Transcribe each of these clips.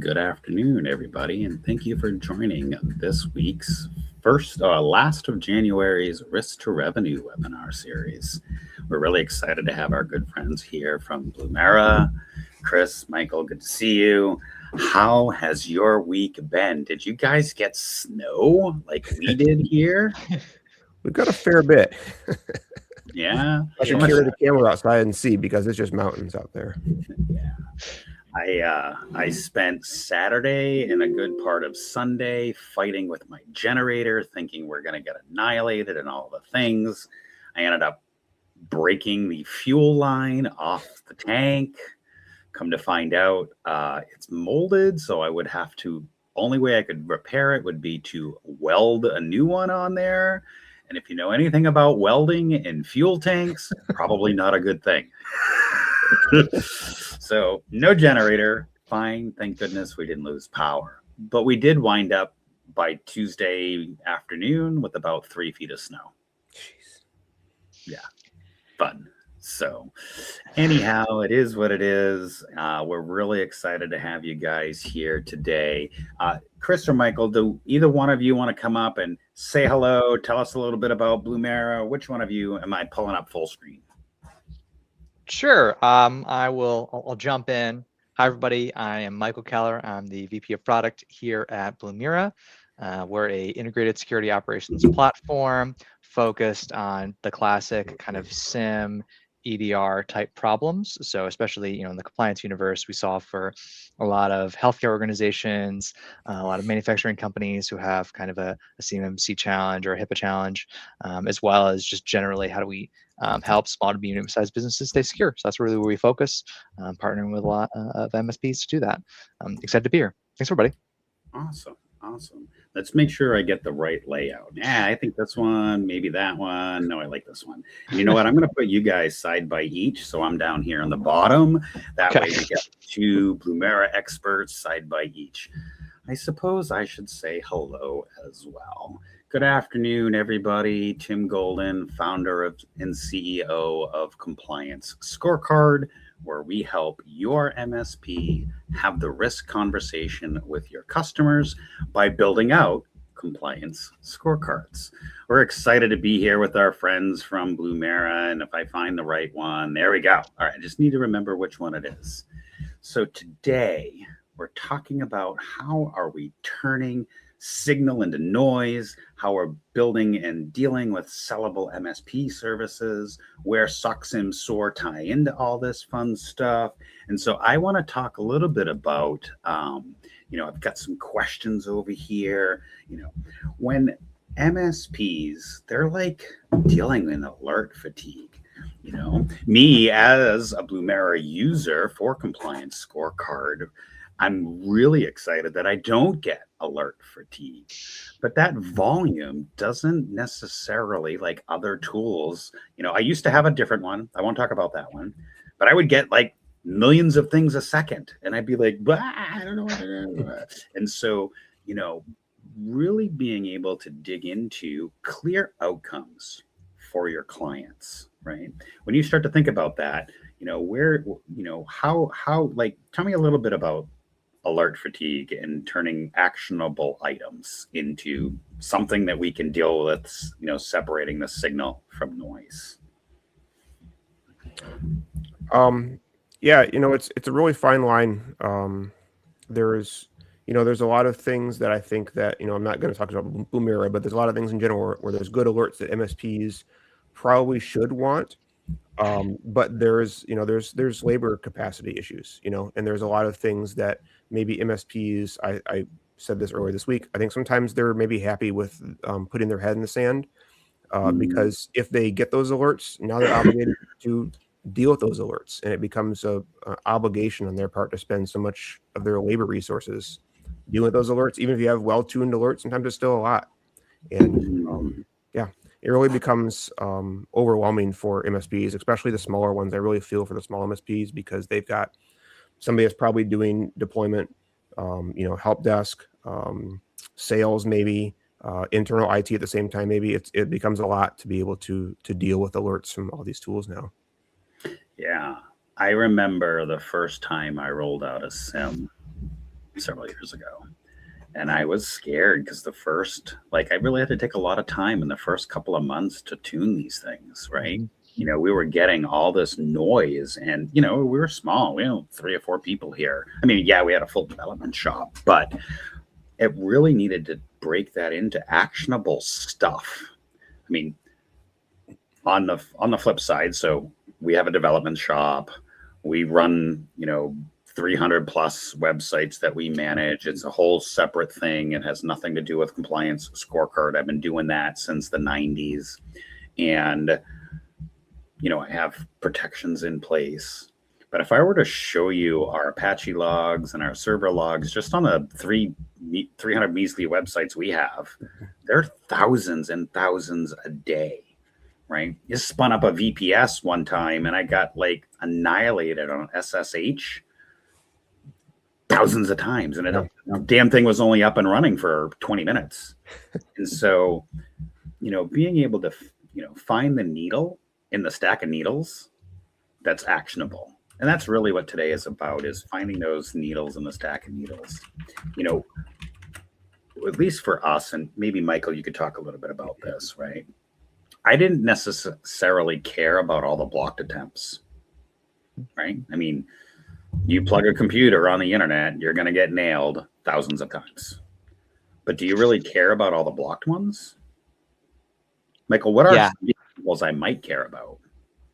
Good afternoon, everybody, and thank you for joining this week's last of January's Risk to Revenue webinar series. We're really excited to have our good friends here from Blumera. Chris, Michael, good to see you. How has your week been? Did you guys get snow like we did here? We've got a fair bit. Yeah. I should carry the camera outside and see because it's just mountains out there. Yeah. I spent Saturday and a good part of Sunday fighting with my generator, thinking we're going to get annihilated and all the things. I ended up breaking the fuel line off the tank. Come to find out, it's molded, so I would have to. Only way I could repair it would be to weld a new one on there. And if you know anything about welding in fuel tanks, probably not a good thing. So no generator, fine. Thank goodness we didn't lose power. But we did wind up by Tuesday afternoon with about 3 feet of snow. Jeez. Yeah, fun. So anyhow, it is what it is. We're really excited to have you guys here today. Chris or Michael, do either one of you want to come up and say hello? Tell us a little bit about Blumera. Which one of you am I pulling up full screen? Sure. I'll jump in. Hi, everybody. I am Michael Keller. I'm the VP of Product here at Blumera. We're a integrated security operations platform focused on the classic kind of SIM, EDR type problems. So especially, in the compliance universe, we solve for a lot of healthcare organizations, a lot of manufacturing companies who have kind of a CMMC challenge or a HIPAA challenge, as well as just generally how do we help small to medium-sized businesses stay secure. So that's really where we focus, partnering with a lot of MSPs to do that. Excited to be here. Thanks, everybody. Awesome. Let's make sure I get the right layout. Yeah, I think this one, maybe that one. No, I like this one. And you know what? I'm going to put you guys side by each. So I'm down here on the bottom. That way we get two Blumera experts side by each. I suppose I should say hello as well. Good afternoon, everybody. Tim Golden, founder and CEO of Compliance Scorecard, where we help your MSP have the risk conversation with your customers by building out compliance scorecards. We're excited to be here with our friends from Blumera, and if I find the right one, there we go. All right, I just need to remember which one it is. So today, we're talking about how are we turning signal into noise, how we're building and dealing with sellable MSP services, where SOC and SOAR tie into all this fun stuff. And so I want to talk a little bit about, I've got some questions over here. When MSPs, they're like dealing with alert fatigue. Me as a Blumera user for Compliance Scorecard, I'm really excited that I don't get alert fatigue, but that volume doesn't necessarily, like other tools. I used to have a different one. I won't talk about that one, but I would get like millions of things a second and I'd be like, I don't know. And so, really being able to dig into clear outcomes for your clients, right? When you start to think about that, how, like, tell me a little bit about alert fatigue and turning actionable items into something that we can deal with, separating the signal from noise. It's a really fine line. There's a lot of things that I think that, I'm not going to talk about Blumera, but there's a lot of things in general where there's good alerts that MSPs probably should want. But there's labor capacity issues, and there's a lot of things that maybe MSPs, I said this earlier this week, I think sometimes they're maybe happy with putting their head in the sand because if they get those alerts, now they're obligated to deal with those alerts, and it becomes a obligation on their part to spend so much of their labor resources dealing with those alerts. Even if you have well-tuned alerts, sometimes it's still a lot. And it really becomes overwhelming for MSPs, especially the smaller ones. I really feel for the small MSPs because they've got somebody that's probably doing deployment, help desk, sales, maybe internal IT at the same time. Maybe it becomes a lot to be able to deal with alerts from all these tools now. Yeah, I remember the first time I rolled out a SIM several years ago. And I was scared because I really had to take a lot of time in the first couple of months to tune these things, right? We were getting all this noise and, we were small. We had 3 or 4 people here. I mean, yeah, we had a full development shop, but it really needed to break that into actionable stuff. I mean, on the flip side, so we have a development shop. We run, 300 plus websites that we manage. It's a whole separate thing. It has nothing to do with compliance scorecard. I've been doing that since the 90s. And, I have protections in place. But if I were to show you our Apache logs and our server logs, just on the 300 measly websites we have, there are thousands and thousands a day. Right? You spun up a VPS one time and I got annihilated on SSH thousands of times. And the damn thing was only up and running for 20 minutes. And so, being able to, find the needle in the stack of needles that's actionable. And that's really what today is about, is finding those needles in the stack of needles. At least for us, and maybe Michael, you could talk a little bit about this, right? I didn't necessarily care about all the blocked attempts, right? I mean, you plug a computer on the internet, you're going to get nailed thousands of times. But do you really care about all the blocked ones? Michael, what are some examples I might care about?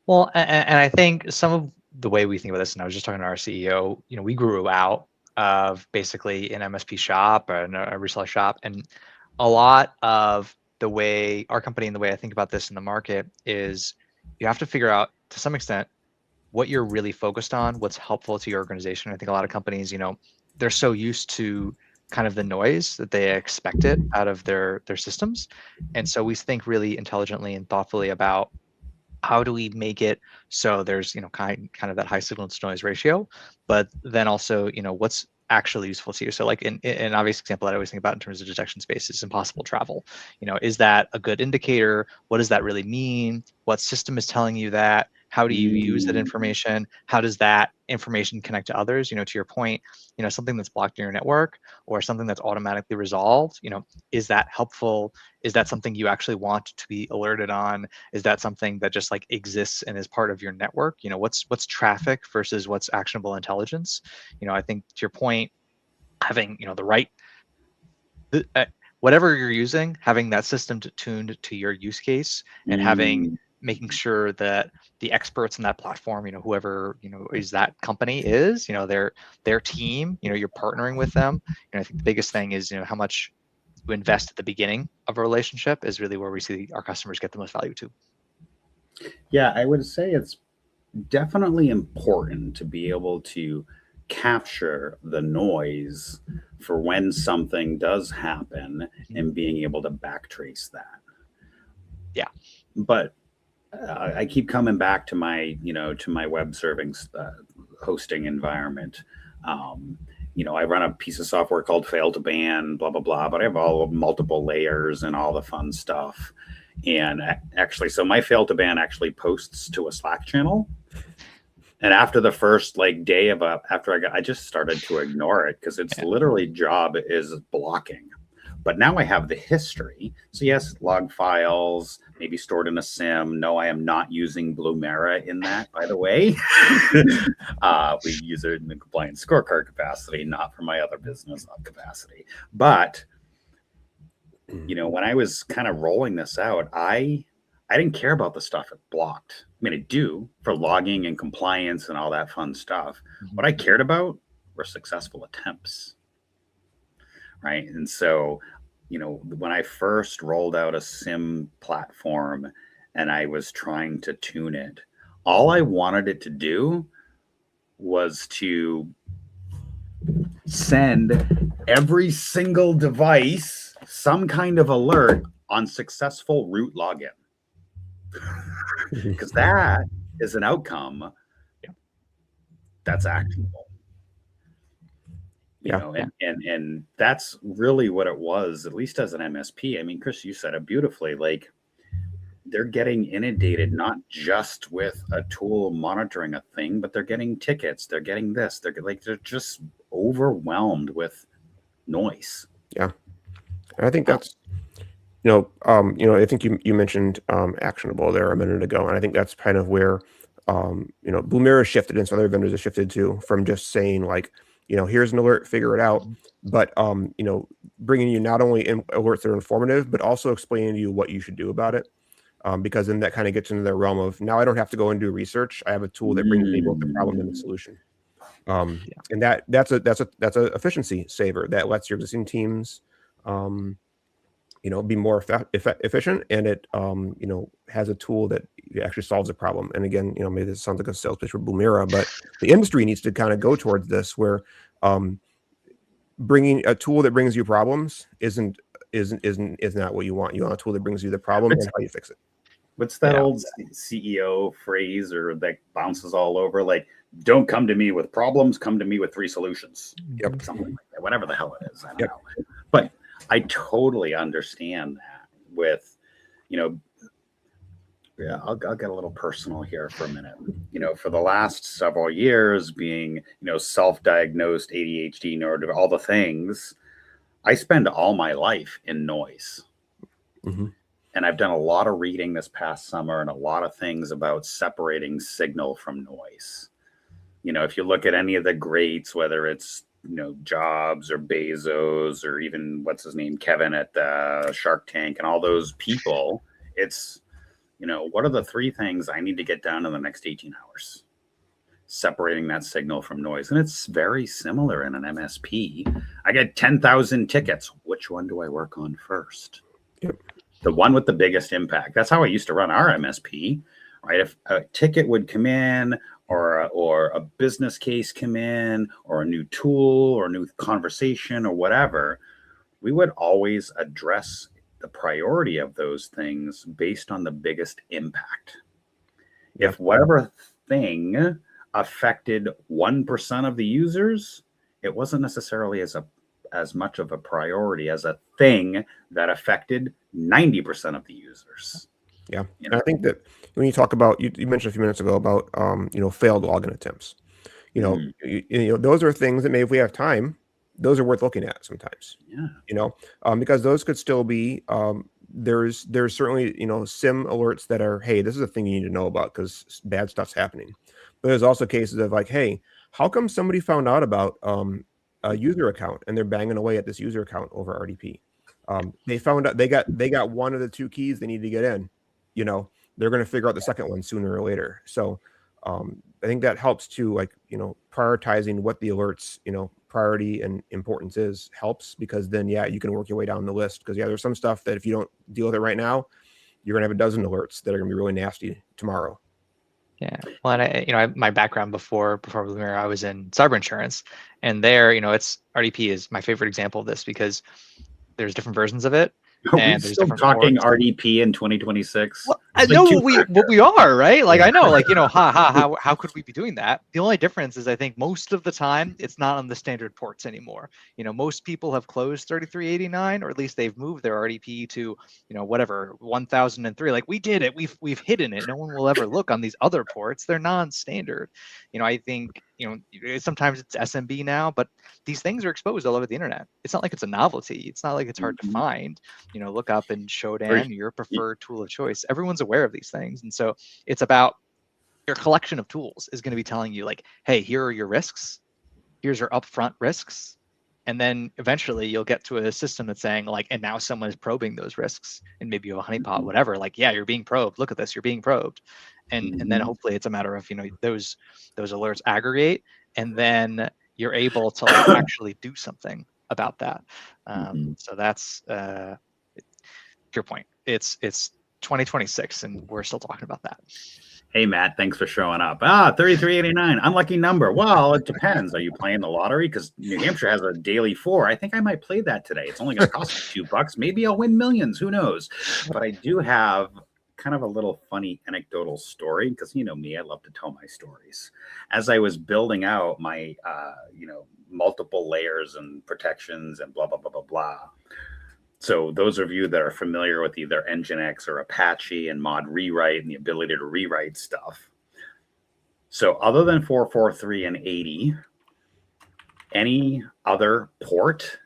Well, and I think some of the way we think about this, and I was just talking to our CEO, we grew out of basically an MSP shop and a reseller shop. And a lot of the way our company and the way I think about this in the market is you have to figure out to some extent what you're really focused on, what's helpful to your organization. I think a lot of companies, they're so used to kind of the noise that they expect it out of their systems. And so we think really intelligently and thoughtfully about how do we make it so there's, kind of that high signal to noise ratio, but then also, what's actually useful to you. So like in an obvious example that I always think about in terms of detection space is impossible travel. Is that a good indicator? What does that really mean? What system is telling you that? How do you use that information? How does that information connect to others? To your point, something that's blocked in your network or something that's automatically resolved, is that helpful? Is that something you actually want to be alerted on? Is that something that just exists and is part of your network? What's traffic versus what's actionable intelligence? I think to your point, having, the right, whatever you're using, having that system tuned to your use case and making sure that the experts in that platform, whoever, is that company is, their team, you're partnering with them. I think the biggest thing is, how much you invest at the beginning of a relationship is really where we see our customers get the most value too. Yeah, I would say it's definitely important to be able to capture the noise for when something does happen and being able to backtrace that. Yeah. But I keep coming back to my, to my web serving hosting environment. I run a piece of software called Fail to Ban, blah, blah, blah, but I have all multiple layers and all the fun stuff. And actually, so my Fail to Ban actually posts to a Slack channel. And after the first day I just started to ignore it because its literally job is blocking. But now I have the history. So yes, log files, maybe stored in a SIM. No, I am not using Blumera in that, by the way. We use it in the compliance scorecard capacity, not for my other business capacity. But, when I was kind of rolling this out, I didn't care about the stuff it blocked. I mean, I do for logging and compliance and all that fun stuff. What I cared about were successful attempts. Right. And so, when I first rolled out a SIM platform and I was trying to tune it, all I wanted it to do was to send every single device some kind of alert on successful root login. Because that is an outcome that's actionable. And that's really what it was, at least as an MSP. I mean, Chris, you said it beautifully. They're getting inundated not just with a tool monitoring a thing, but they're getting tickets. They're getting this. They're just overwhelmed with noise. Yeah. And I think that's, I think you mentioned actionable there a minute ago, and I think that's kind of where Blue Mirror shifted, and some other vendors have shifted too, from just saying like, here's an alert, figure it out, but bringing you not only alerts that are informative, but also explaining to you what you should do about it, because then that kind of gets into the realm of, now I don't have to go and do research. I have a tool that brings me both the problem and the solution, and that's a efficiency saver that lets your existing teams be more efficient, and it has a tool that actually solves a problem. And again, maybe this sounds like a sales pitch for Boomera, but the industry needs to kind of go towards this, where bringing a tool that brings you problems is not what you want. You want a tool that brings you the problem and how you fix it. What's that old CEO phrase or that bounces all over? Like, don't come to me with problems, come to me with 3 solutions. Yep. Something like that, whatever the hell it is. I don't know. But I totally understand that with, I'll get a little personal here for a minute. For the last several years being, self-diagnosed ADHD, nerd, all the things, I spend all my life in noise. Mm-hmm. And I've done a lot of reading this past summer and a lot of things about separating signal from noise. If you look at any of the greats, whether it's, Jobs or Bezos or even what's his name, Kevin at Shark Tank and all those people, it's, what are the 3 things I need to get done in the next 18 hours? Separating that signal from noise. And it's very similar in an MSP. I get 10,000 tickets. Which one do I work on first? Yep. The one with the biggest impact. That's how I used to run our MSP, right? If a ticket would come in, or a business case come in, or a new tool or a new conversation or whatever, we would always address the priority of those things based on the biggest impact. Yeah. If whatever thing affected 1% of the users, it wasn't necessarily as much of a priority as a thing that affected 90% of the users. Yeah. And I think that when you talk about, you mentioned a few minutes ago about, failed login attempts, those are things that maybe if we have time, those are worth looking at sometimes, because those could still be, there's certainly, SIM alerts that are, hey, this is a thing you need to know about because bad stuff's happening. But there's also cases of like, hey, how come somebody found out about a user account and they're banging away at this user account over RDP? They found out they got one of the 2 keys they need to get in. They're going to figure out the second one sooner or later. So I think that helps too, like, prioritizing what the alerts, priority and importance is helps, because then, you can work your way down the list, because there's some stuff that if you don't deal with it right now, you're going to have a dozen alerts that are going to be really nasty tomorrow. Yeah. Well, and my background before Blue Mirror, I was in cyber insurance, and there, it's RDP is my favorite example of this, because there's different versions of it. Are we still talking RDP in 2026? Well, I know what we are, right? Like, I know, like, how could we be doing that? The only difference is I think most of the time it's not on the standard ports anymore. Most people have closed 3389, or at least they've moved their RDP to, whatever, 1003. Like, we did it. We've hidden it. No one will ever look on these other ports. They're non-standard. I think, sometimes it's SMB now, but these things are exposed all over the internet. It's not like it's a novelty. It's not like it's hard to find. Look up in Shodan, your preferred tool of choice. Everyone's aware of these things. And so it's about your collection of tools is going to be telling you, like, hey, here are your risks. Here's your upfront risks. And then eventually you'll get to a system that's saying, like, and now someone is probing those risks, and maybe you have a honeypot, whatever, like, yeah, you're being probed. Look at this, you're being probed. And then hopefully it's a matter of, those alerts aggregate, and then you're able to actually do something about that. So that's your point. It's 2026 and we're still talking about that. Hey, Matt, thanks for showing up. 3389, unlucky number. Well, it depends. Are you playing the lottery? Because New Hampshire has a daily 4. I think I might play that today. It's only going to cost me $2. Maybe I'll win millions. Who knows? But I do have kind of a little funny anecdotal story, because me, I love to tell my stories. As I was building out my, multiple layers and protections and blah, blah, blah, blah, blah. So those of you that are familiar with either Nginx or Apache and mod rewrite and the ability to rewrite stuff. So other than 443 and 80, any other port,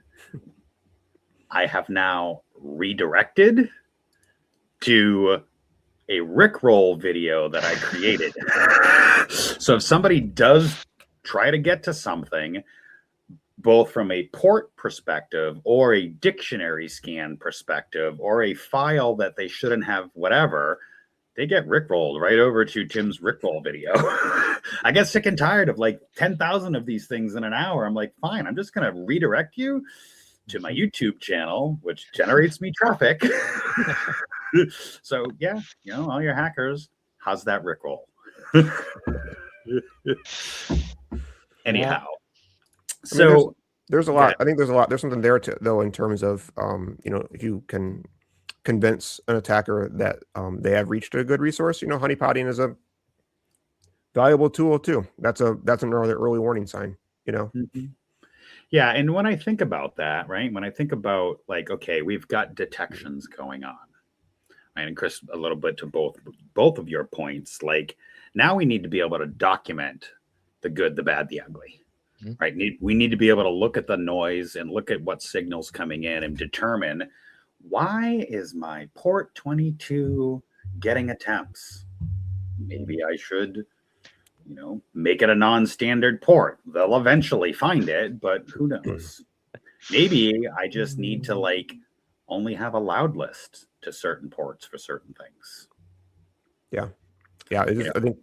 I have now redirected to a Rickroll video that I created. So if somebody does try to get to something, both from a port perspective or a dictionary scan perspective or a file that they shouldn't have, whatever, they get Rickrolled right over to Tim's Rickroll video. I get sick and tired of like 10,000 of these things in an hour. I'm like, fine, I'm just going to redirect you to my YouTube channel, which generates me traffic. So yeah, all your hackers, how's that Rickroll? Anyhow. So there's a lot. I think there's a lot. There's something there though, in terms of, if you can convince an attacker that they have reached a good resource, honeypotting is a valuable tool too. That's another early warning sign, Mm-hmm. Yeah. And when I think about that, right, when I think about like, okay, we've got detections going on, right? And Chris, a little bit to both of your points, like now we need to be able to document the good, the bad, the ugly. Right. We need to be able to look at the noise and look at what signals coming in and determine, why is my port 22 getting attempts? Maybe I should, make it a non-standard port. They'll eventually find it, but who knows? Maybe I just need to like only have a loud list to certain ports for certain things. Yeah. Yeah, I think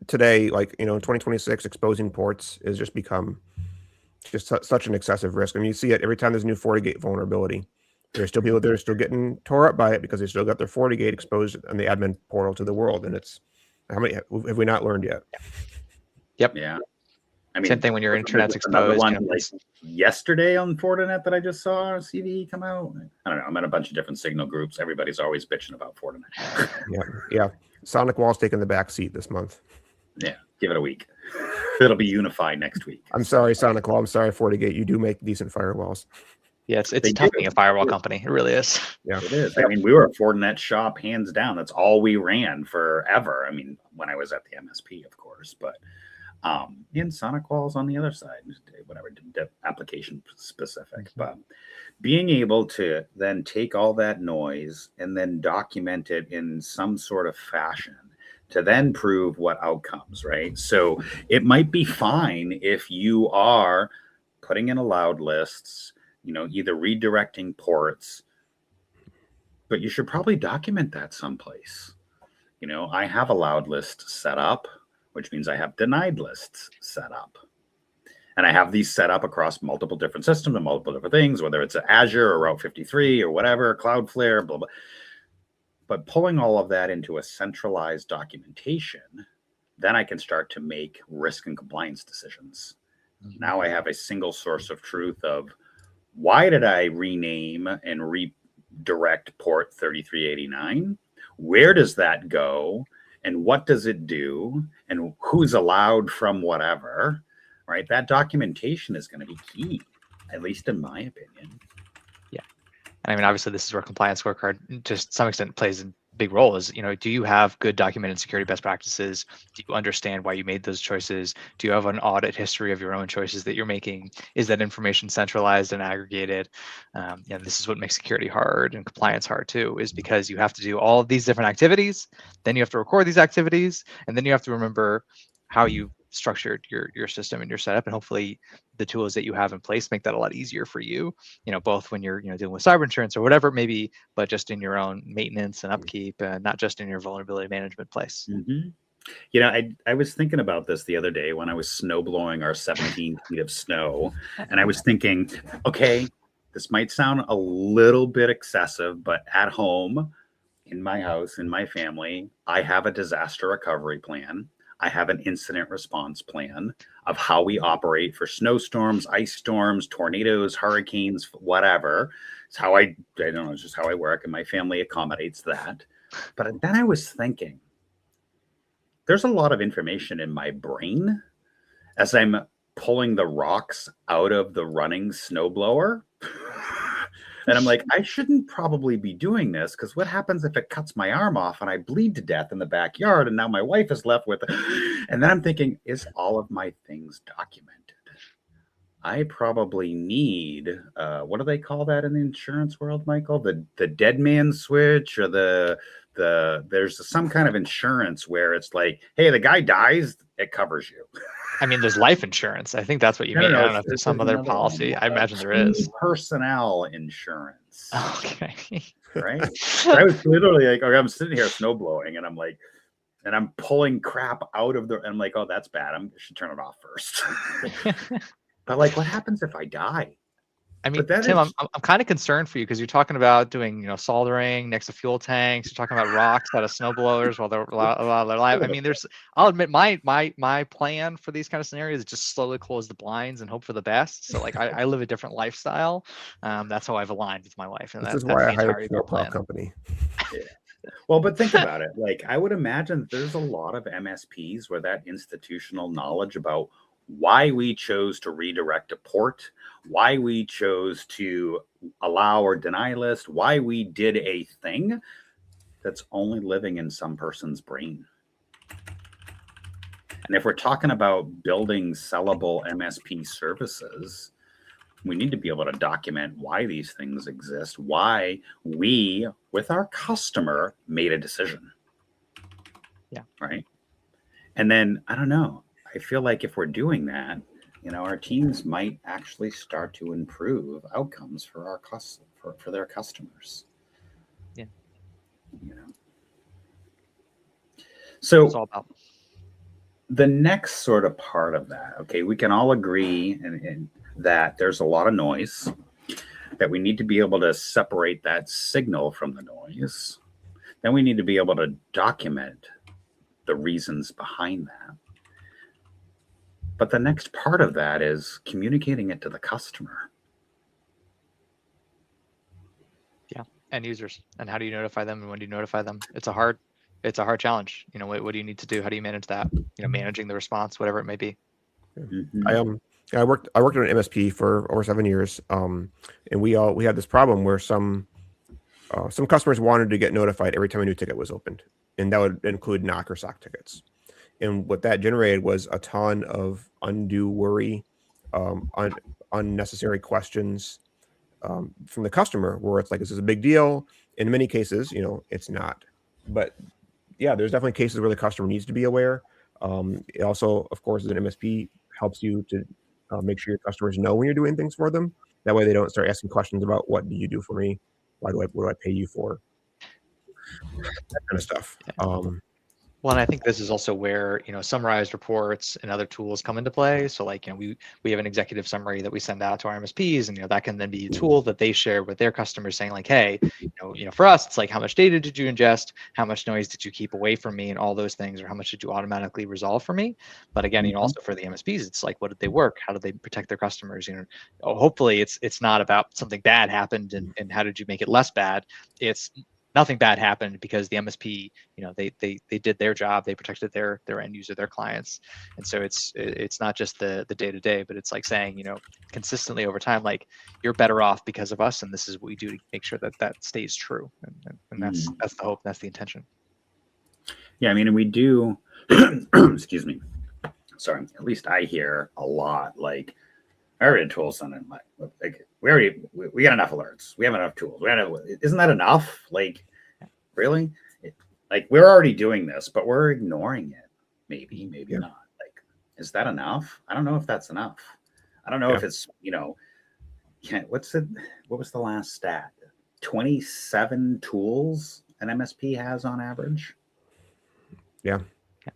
today, like, in 2026, exposing ports has just become such an excessive risk. I mean, you see it every time there's a new FortiGate vulnerability. There's still people that are still getting tore up by it because they still got their FortiGate exposed on the admin portal to the world. And it's, how many have we not learned yet? Yep. Yeah. I mean, same thing when your internet's exposed. One, like yesterday on Fortinet that I just saw CVE come out. I don't know. I'm in a bunch of different signal groups. Everybody's always bitching about Fortinet. Yeah. Sonic Wall's taking the back seat this month. Yeah, give it a week. It'll be unified next week. I'm sorry, Sonic Wall. I'm sorry, FortiGate. You do make decent firewalls. Yeah, it's tough being a firewall company. It really is. Yeah, it is. I mean, we were a Fortinet shop, hands down. That's all we ran forever. I mean, when I was at the MSP, of course, but in Sonic Walls on the other side, whatever, application specific. But being able to then take all that noise and then document it in some sort of fashion to then prove what outcomes, right? So it might be fine if you are putting in allowed lists, either redirecting ports, but you should probably document that someplace. I have allowed lists set up, which means I have denied lists set up. And I have these set up across multiple different systems and multiple different things, whether it's Azure or Route 53 or whatever, Cloudflare, blah, blah. But pulling all of that into a centralized documentation, then I can start to make risk and compliance decisions. Now I have a single source of truth of, why did I rename and redirect port 3389? Where does that go? And what does it do? And who's allowed from whatever, right? That documentation is going to be key, at least in my opinion. Yeah. And I mean, obviously this is where compliance scorecard, to some extent, plays a big role. Is, do you have good documented security best practices? Do you understand why you made those choices? Do you have an audit history of your own choices that you're making? Is that information centralized and aggregated? This is what makes security hard and compliance hard too, is because you have to do all of these different activities, then you have to record these activities, and then you have to remember how you structured your system and your setup, and hopefully the tools that you have in place make that a lot easier for you, both when you're dealing with cyber insurance or whatever it may be, but just in your own maintenance and upkeep, and not just in your vulnerability management place. I was thinking about this the other day when I was snow blowing our 17 feet of snow, and I was thinking, okay, this might sound a little bit excessive, but at home, in my house, in my family, I have a disaster recovery plan. I have an incident response plan of how we operate for snowstorms, ice storms, tornadoes, hurricanes, whatever. It's how I don't know, it's just how I work, and my family accommodates that. But then I was thinking, there's a lot of information in my brain as I'm pulling the rocks out of the running snowblower. And I'm like, I shouldn't probably be doing this, because what happens if it cuts my arm off and I bleed to death in the backyard, and now my wife is left with it? And then I'm thinking, is all of my things documented? I probably need what do they call that in the insurance world, Michael? The dead man switch, or there's some kind of insurance where it's like, hey, the guy dies, it covers you. I mean, there's life insurance. I think that's what you No, mean. I don't know if there's there's some other another one. policy. I imagine there Team is. personnel insurance. Okay. Right? I was literally like, okay, I'm sitting here snow blowing, and I'm like, and I'm pulling crap out of and I'm like, oh, that's bad. I should turn it off first. But like, what happens if I die? I mean, But Tim, I'm kind of concerned for you because you're talking about doing, soldering next to fuel tanks. You're talking about rocks out of snow blowers while they're alive. I mean, I'll admit my plan for these kind of scenarios is just slowly close the blinds and hope for the best. So like, I live a different lifestyle. That's how I've aligned with my wife, and This that's is why I the hired entirety of our for a plan. company. Yeah. Well, but think about it. Like, I would imagine there's a lot of MSPs where that institutional knowledge about why we chose to redirect a port, why we chose to allow or deny list, why we did a thing, that's only living in some person's brain. And if we're talking about building sellable MSP services, we need to be able to document why these things exist, why we, with our customer, made a decision. Yeah. Right. And then, I don't know, I feel like if we're doing that, our teams might actually start to improve outcomes for our for their customers. Yeah. So it's all about the next sort of part of that, okay, we can all agree and that there's a lot of noise, that we need to be able to separate that signal from the noise. Then we need to be able to document the reasons behind that. But the next part of that is communicating it to the customer. Yeah, end users. And how do you notify them, and when do you notify them? It's a hard challenge. What do you need to do? How do you manage that? Managing the response, whatever it may be. Mm-hmm. I worked at an MSP for over 7 years, and we had this problem where some customers wanted to get notified every time a new ticket was opened, and that would include knock or SOC tickets. And what that generated was a ton of undue worry, unnecessary questions from the customer, where it's like, is this a big deal? In many cases, it's not. But yeah, there's definitely cases where the customer needs to be aware. It also, of course, as an MSP, helps you to make sure your customers know when you're doing things for them. That way they don't start asking questions about, what do you do for me? What do I pay you for? That kind of stuff. Well, and I think this is also where, summarized reports and other tools come into play. So like, we have an executive summary that we send out to our MSPs, and, that can then be a tool that they share with their customers, saying like, hey, for us, it's like, how much data did you ingest? How much noise did you keep away from me? And all those things, or how much did you automatically resolve for me? But again, also for the MSPs, it's like, what did they work? How did they protect their customers? Hopefully it's not about something bad happened and how did you make it less bad? It's nothing bad happened because the MSP, they did their job. They protected their end user, their clients. And so it's not just the day to day, but it's like saying, consistently over time, like, you're better off because of us, and this is what we do to make sure that stays true. And that's the hope. That's the intention. Yeah, I mean, and we do. Excuse me. Sorry. At least I hear a lot like, I already told someone, like, we got enough alerts. We have enough tools. Isn't that enough? Like, really? Like, we're already doing this, but we're ignoring it. Maybe not. Like, is that enough? I don't know if that's enough. I don't know if it's, what was the last stat? 27 tools an MSP has on average. Yeah.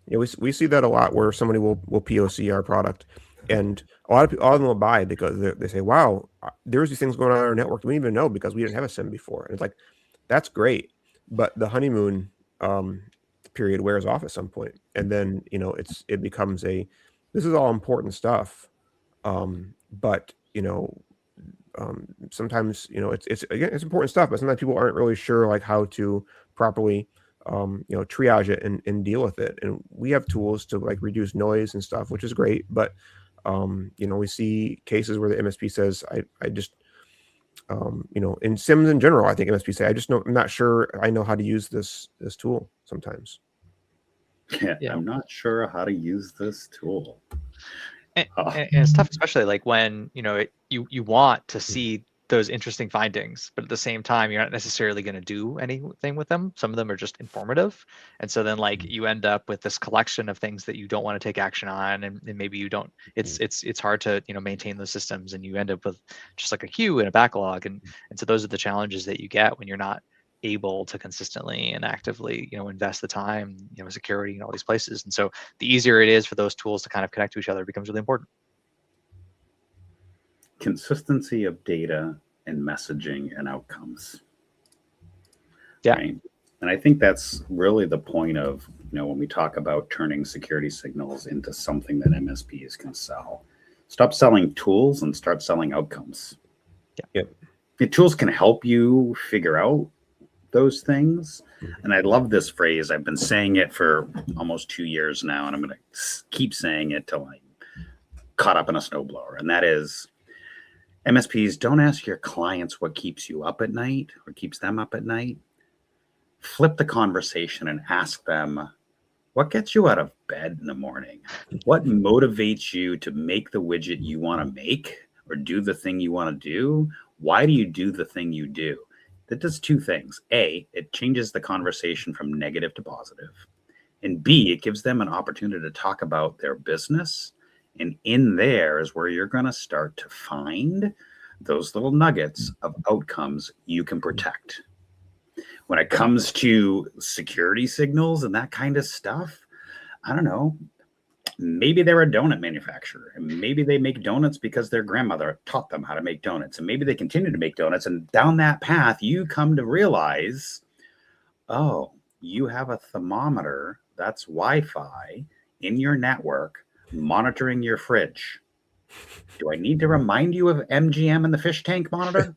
We see that a lot, where somebody will POC our product, and a lot of them will buy because they say, wow, there's these things going on in our network we didn't even know because we didn't have a SIM before. And it's like, that's great, but the honeymoon period wears off at some point, and then it becomes this is all important stuff, but sometimes it's important stuff, but sometimes people aren't really sure like how to properly triage it and deal with it. And we have tools to like reduce noise and stuff, which is great, but we see cases where the MSP says, I just in SIMs in general, I think MSP say, I'm not sure I know how to use this tool sometimes. Yeah, I'm not sure how to use this tool. And, Oh, and it's tough, especially like when you want to see those interesting findings, but at the same time you're not necessarily going to do anything with them. Some of them are just informative, and so then like you end up with this collection of things that you don't want to take action on, and maybe you don't. It's hard to maintain those systems, and you end up with just like a queue and a backlog, and so those are the challenges that you get when you're not able to consistently and actively invest the time, security and all these places. And so the easier it is for those tools to kind of connect to each other becomes really important. consistency of data and messaging and outcomes. Yeah. Right. And I think that's really the point of, when we talk about turning security signals into something that MSPs can sell. Stop selling tools and start selling outcomes. Yeah. The tools can help you figure out those things. And I love this phrase. I've been saying it for almost 2 years now, and I'm going to keep saying it till I'm caught up in a snowblower. And that is, MSPs, don't ask your clients what keeps you up at night or keeps them up at night. Flip the conversation and ask them, what gets you out of bed in the morning? What motivates you to make the widget you want to make or do the thing you want to do? Why do you do the thing you do? That does two things. A, it changes the conversation from negative to positive. And B, it gives them an opportunity to talk about their business. And in there is where you're going to start to find those little nuggets of outcomes you can protect. When it comes to security signals and that kind of stuff, I don't know. Maybe they're a donut manufacturer, and maybe they make donuts because their grandmother taught them how to make donuts, and maybe they continue to make donuts. And down that path, you come to realize, oh, you have a thermometer that's Wi-Fi in your network monitoring your fridge. Do I need to remind you of MGM and the fish tank monitor?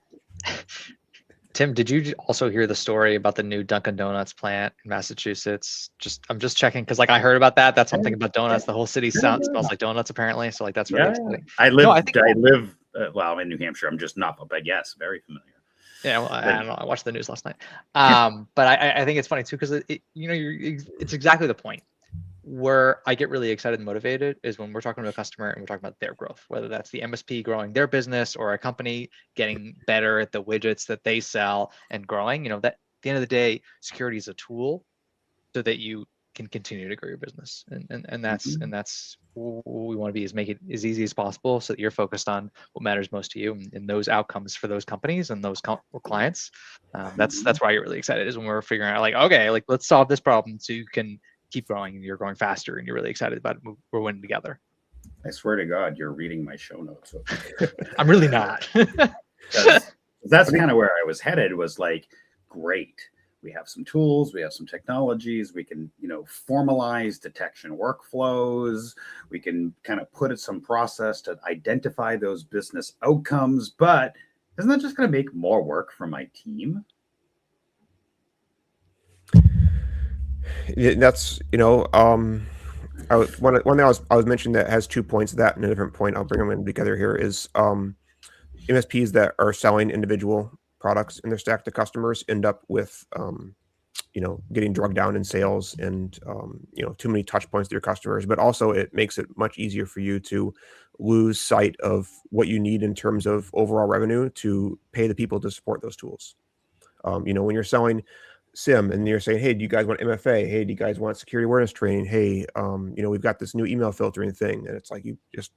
Tim, did you also hear the story about the new Dunkin' Donuts plant in Massachusetts? I'm just checking because like I heard about that. That's something about donuts. The whole city smells like donuts apparently. So like that's really exciting. I live well in New Hampshire. I'm just not, but yes, very familiar. Yeah, well, I don't know. I watched the news last night. But I think it's funny too because it's exactly the point. Where I get really excited and motivated is when we're talking to a customer and we're talking about their growth, whether that's the MSP growing their business or a company getting better at the widgets that they sell and growing. That at the end of the day, security is a tool so that you can continue to grow your business. And that's what we want to be, is make it as easy as possible so that you're focused on what matters most to you and those outcomes for those companies and those clients. That's why you're really excited, is when we're figuring out like, okay, like let's solve this problem so you can keep growing and you're growing faster and you're really excited about it. We're winning together. I swear to God, you're reading my show notes. I'm really not. That's kind of where I was headed, was like, great. We have some tools, we have some technologies, we can, formalize detection workflows. We can kind of put some process to identify those business outcomes, but isn't that just going to make more work for my team? That's one thing I was mentioning that has 2 points. That and a different point, I'll bring them in together here, is MSPs that are selling individual products in their stack to customers end up with getting drugged down in sales and too many touch points to your customers. But also it makes it much easier for you to lose sight of what you need in terms of overall revenue to pay the people to support those tools. When you're selling SIM and you're saying, hey, do you guys want MFA? Hey, do you guys want security awareness training? Hey, we've got this new email filtering thing. And it's like, you just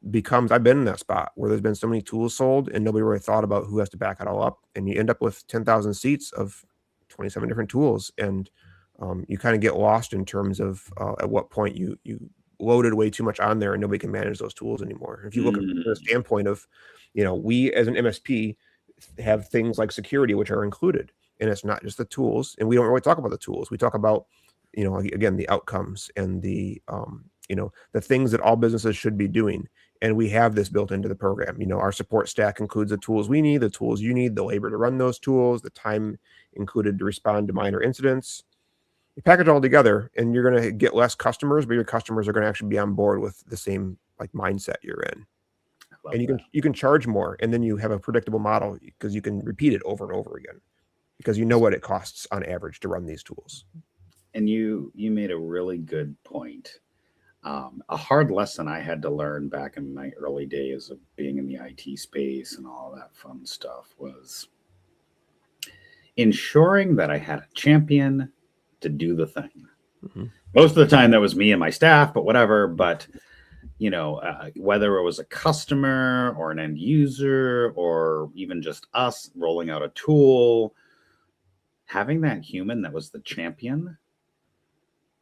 I've been in that spot where there's been so many tools sold and nobody really thought about who has to back it all up. And you end up with 10,000 seats of 27 different tools. And you kind of get lost in terms of at what point you loaded way too much on there and nobody can manage those tools anymore. If you look at the standpoint of, we as an MSP have things like security, which are included. And it's not just the tools. And we don't really talk about the tools. We talk about, again, the outcomes and the things that all businesses should be doing. And we have this built into the program. Our support stack includes the tools we need, the tools you need, the labor to run those tools, the time included to respond to minor incidents. You package it all together and you're going to get less customers, but your customers are going to actually be on board with the same mindset you're in. And you can charge more, and then you have a predictable model because you can repeat it over and over again because you know what it costs on average to run these tools. And you made a really good point. A hard lesson I had to learn back in my early days of being in the IT space and all that fun stuff was ensuring that I had a champion to do the thing. Mhm. Most of the time that was me and my staff, but whatever. But whether it was a customer or an end user or even just us rolling out a tool, having that human that was the champion,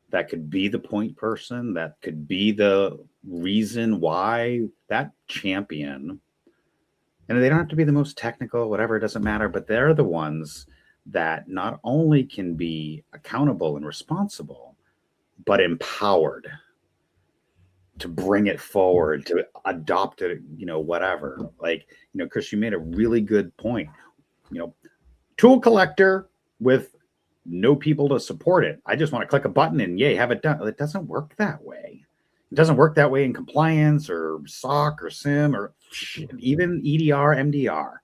that could be the point person, that could be the reason why that champion, and they don't have to be the most technical, whatever, it doesn't matter, but they're the ones that not only can be accountable and responsible, but empowered to bring it forward, to adopt it, whatever. Like, Chris, you made a really good point. Tool collector with no people to support it. I just want to click a button and yay, have it done. It doesn't work that way. It doesn't work that way in compliance or SOC or SIM or even EDR, MDR,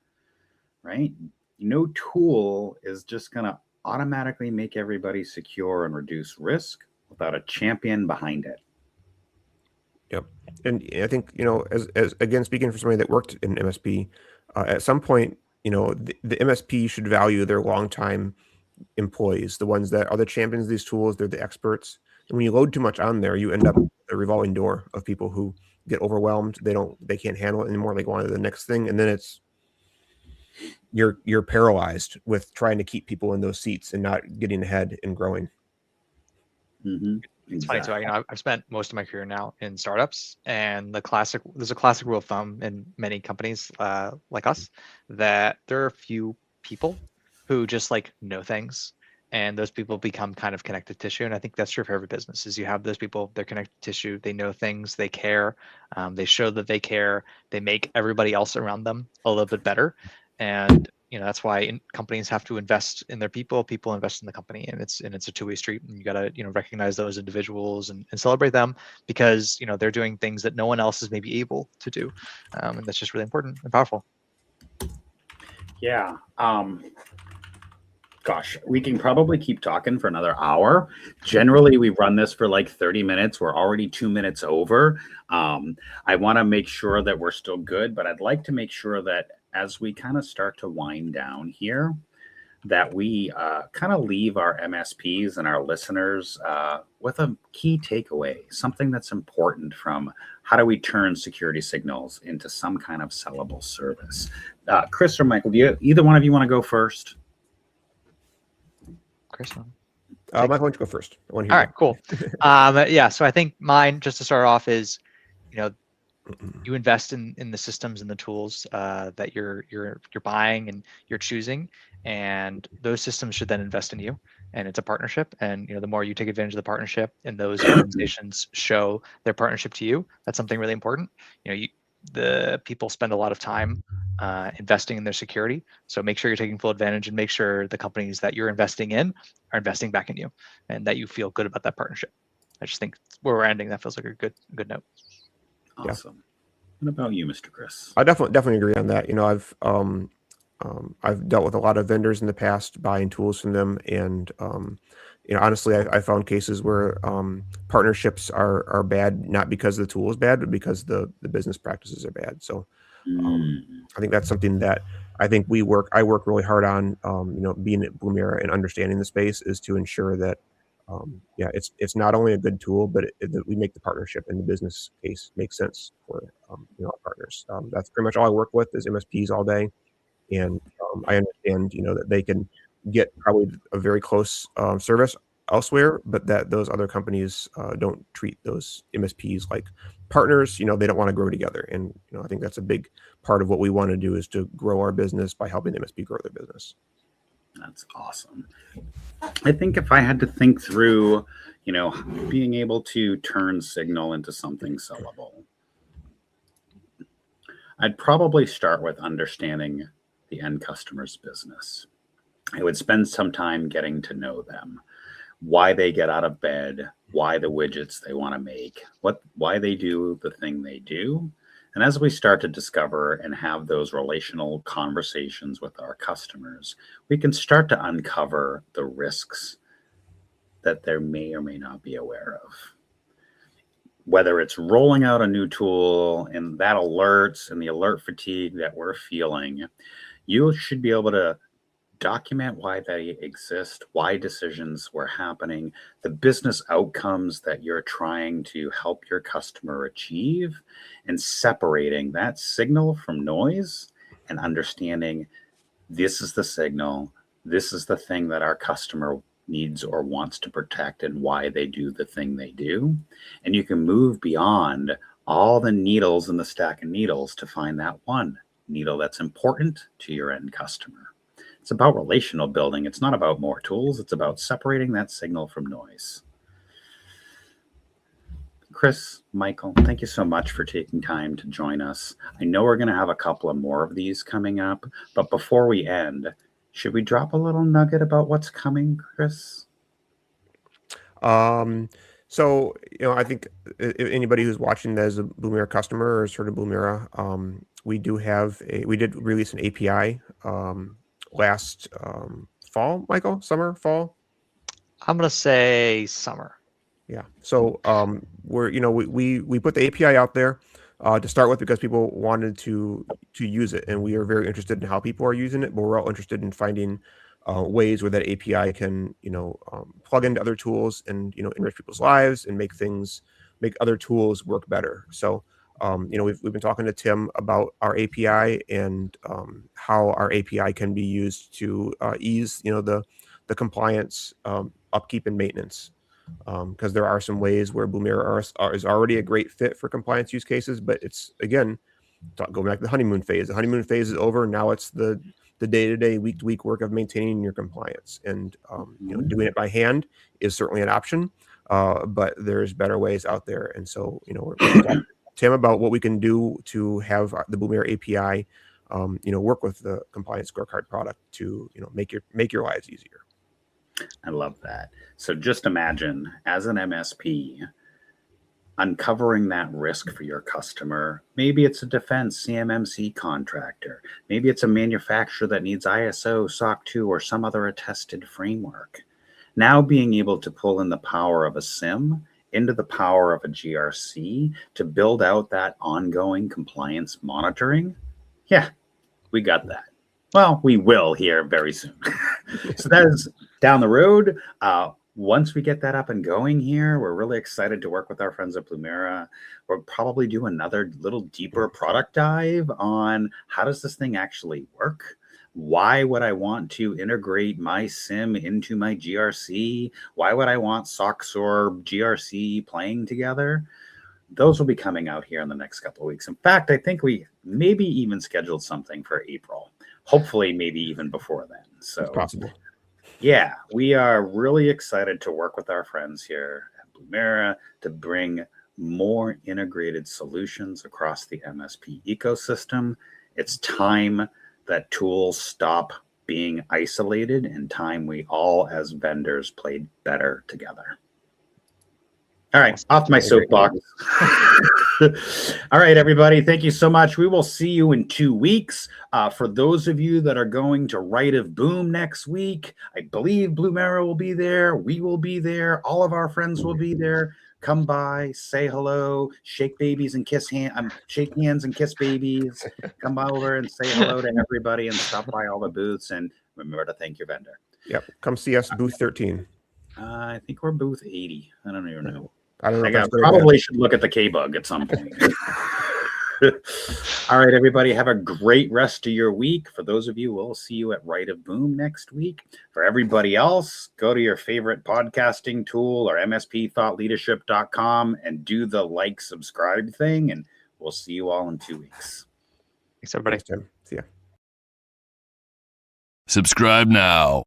right? No tool is just going to automatically make everybody secure and reduce risk without a champion behind it. Yep. And I think, as again, speaking for somebody that worked in MSP, at some point, the MSP should value their longtime employees, the ones that are the champions of these tools, they're the experts. And when you load too much on there, you end up a revolving door of people who get overwhelmed. They can't handle it anymore. They go on to the next thing. And then you're paralyzed with trying to keep people in those seats and not getting ahead and growing. Mm-hmm. It's funny too. I've spent most of my career now in startups, and there's a classic rule of thumb in many companies like us that there are a few people who just like know things, and those people become kind of connective tissue. And I think that's true for every business. Is you have those people, they're connective tissue, they know things, they care, they show that they care, they make everybody else around them a little bit better, and that's why companies have to invest in their people invest in the company, and it's a two-way street, and you got to recognize those individuals and celebrate them, because they're doing things that no one else is maybe able to do, and that's just really important and powerful. Yeah. Gosh, we can probably keep talking for another hour. Generally, we run this for like 30 minutes. We're already 2 minutes over. I want to make sure that we're still good, but I'd like to make sure that as we kind of start to wind down here, that we kind of leave our MSPs and our listeners with a key takeaway, something that's important from how do we turn security signals into some kind of sellable service. Chris or Michael, either one of you want to go first? Chris, Mike, why don't you go first? All right, cool. Yeah, so I think mine, just to start off, is you invest in the systems and the tools that you're buying and you're choosing, and those systems should then invest in you. And it's a partnership, and the more you take advantage of the partnership and those organizations show their partnership to you, that's something really important. The people spend a lot of time investing in their security, so make sure you're taking full advantage, and make sure the companies that you're investing in are investing back in you, and that you feel good about that partnership. I just think where we're ending, that feels like a good note. Awesome. Yeah. What about you, Mr. Chris? I definitely agree on that. I've dealt with a lot of vendors in the past, buying tools from them, and honestly, I found cases where partnerships are bad, not because the tool is bad, but because the business practices are bad. So I think that's something that I think I work really hard on, being at Bloomera and understanding the space, is to ensure that it's not only a good tool, but that we make the partnership and the business case make sense for our partners. That's pretty much all I work with is MSPs all day, and I understand that they can get probably a very close service elsewhere, but that those other companies don't treat those MSPs like partners. They don't want to grow together, and I think that's a big part of what we want to do, is to grow our business by helping the MSP grow their business. That's awesome. I think if I had to think through, being able to turn signal into something sellable, I'd probably start with understanding the end customer's business. I would spend some time getting to know them, why they get out of bed, why the widgets they want to make, why they do the thing they do. And as we start to discover and have those relational conversations with our customers, we can start to uncover the risks that they may or may not be aware of. whether it's rolling out a new tool and that alerts and the alert fatigue that we're feeling, you should be able to document why they exist, why decisions were happening, the business outcomes that you're trying to help your customer achieve, and separating that signal from noise and understanding this is the signal, this is the thing that our customer needs or wants to protect and why they do the thing they do. And you can move beyond all the needles in the stack of needles to find that one needle that's important to your end customer. It's about relational building. It's not about more tools. It's about separating that signal from noise. Chris, Michael, thank you so much for taking time to join us. I know we're going to have a couple of more of these coming up, but before we end, should we drop a little nugget about what's coming, Chris? So, I think if anybody who's watching that is a Boomera customer or has heard of Boomera, we did release an API last fall, Michael, summer, fall. I'm going to say summer. Yeah. So we put the API out there to start with because people wanted to use it, and we are very interested in how people are using it, but we're all interested in finding ways where that API can plug into other tools and enrich people's lives and make other tools work better. So we've been talking to Tim about our API and how our API can be used to ease the compliance upkeep and maintenance. Because there are some ways where Boomera is already a great fit for compliance use cases, but it's, again, go back to the honeymoon phase. The honeymoon phase is over. Now it's the day-to-day, week-to-week work of maintaining your compliance. And doing it by hand is certainly an option, but there's better ways out there. And so, we're talking to Tim about what we can do to have the Boomera API, work with the compliance scorecard product to, make your lives easier. I love that. So just imagine, as an MSP, uncovering that risk for your customer. Maybe it's a defense CMMC contractor. Maybe it's a manufacturer that needs ISO, SOC 2, or some other attested framework. Now being able to pull in the power of a SIM into the power of a GRC to build out that ongoing compliance monitoring. Yeah, we got that. Well, we will here very soon. So that is down the road. Once we get that up and going here, we're really excited to work with our friends at Boomera. We'll probably do another little deeper product dive on how does this thing actually work? Why would I want to integrate my SIM into my GRC? Why would I want SOX or GRC playing together? Those will be coming out here in the next couple of weeks. In fact, I think we maybe even scheduled something for April. Hopefully, maybe even before then. So it's possible. Yeah, we are really excited to work with our friends here at Boomera to bring more integrated solutions across the MSP ecosystem. It's time that tools stop being isolated and time we all as vendors played better together. All right, off my soapbox. All right, everybody, thank you so much. We will see you in 2 weeks. For those of you that are going to Right of Boom next week, I believe Boomera will be there. We will be there. All of our friends will be there. Come by, say hello, shake babies and kiss shake hands and kiss babies. Come over and say hello to everybody and stop by all the booths. And remember to thank your vendor. Yep, come see us, booth 13. I think we're booth 80. I don't even know. I don't know. I probably should look at the K-Bug at some point. All right, everybody, have a great rest of your week. For those of you, we'll see you at Right of Boom next week. For everybody else, go to your favorite podcasting tool or mspthoughtleadership.com and do the subscribe thing, and we'll see you all in 2 weeks. Thanks, everybody. Thanks, Tim. See ya. Subscribe now.